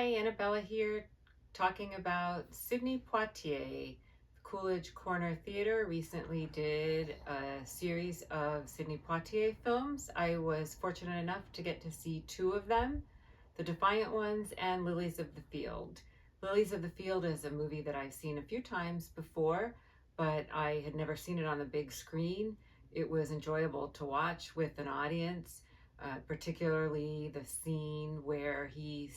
Hi, Annabella here, talking about Sidney Poitier. Coolidge Corner Theater recently did a series of Sidney Poitier films. I was fortunate enough to get to see two of them, the Defiant ones and Lilies of the Field. Lilies of the Field is a movie that I've seen a few times before, but I had never seen it on the big screen. It was enjoyable to watch with an audience. Particularly the scene where he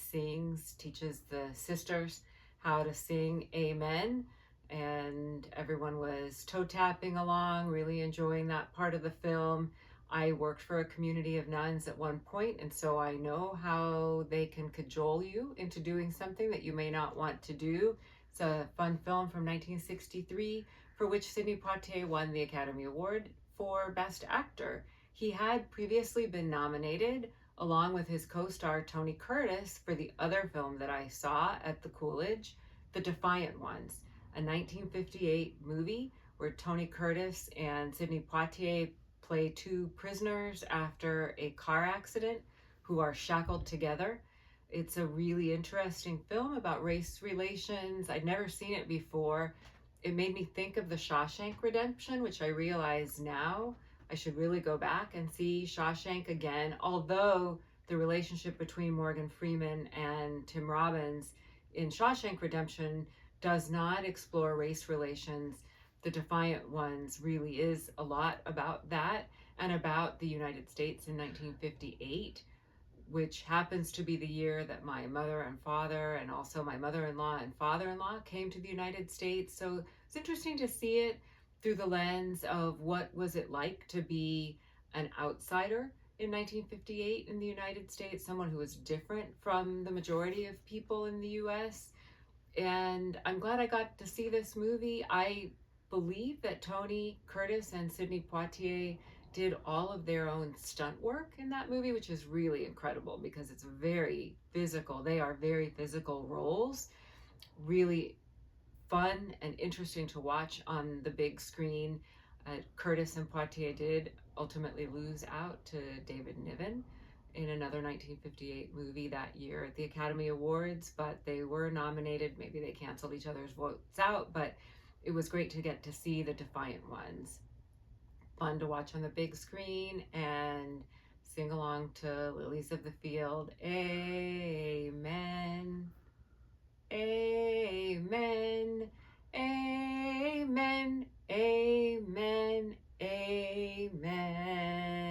teaches the sisters how to sing Amen, and everyone was toe tapping along, really enjoying that part of the film. I worked for a community of nuns at one point, and so I know how they can cajole you into doing something that you may not want to do. It's a fun film from 1963 for which Sidney Poitier won the Academy Award for Best Actor. He had previously been nominated, along with his co-star Tony Curtis, for the other film that I saw at the Coolidge, The Defiant Ones, a 1958 movie where Tony Curtis and Sidney Poitier play two prisoners after a car accident who are shackled together. It's a really interesting film about race relations. I'd never seen it before. It made me think of The Shawshank Redemption, which I realize now I should really go back and see Shawshank again, although the relationship between Morgan Freeman and Tim Robbins in Shawshank Redemption does not explore race relations. The Defiant Ones really is a lot about that and about the United States in 1958, which happens to be the year that my mother and father and also my mother-in-law and father-in-law came to the United States. So it's interesting to see it through the lens of what was it like to be an outsider in 1958 in the United States, someone who was different from the majority of people in the US. And I'm glad I got to see this movie. I believe that Tony Curtis and Sidney Poitier did all of their own stunt work in that movie, which is really incredible because it's very physical. They are very physical roles, really fun and interesting to watch on the big screen. Curtis and Poitier did ultimately lose out to David Niven in another 1958 movie that year at the Academy Awards, but they were nominated. Maybe they canceled each other's votes out, but it was great to get to see the Defiant Ones. Fun to watch on the big screen and sing along to Lilies of the Field. Amen. Amen. Amen. Amen. Amen.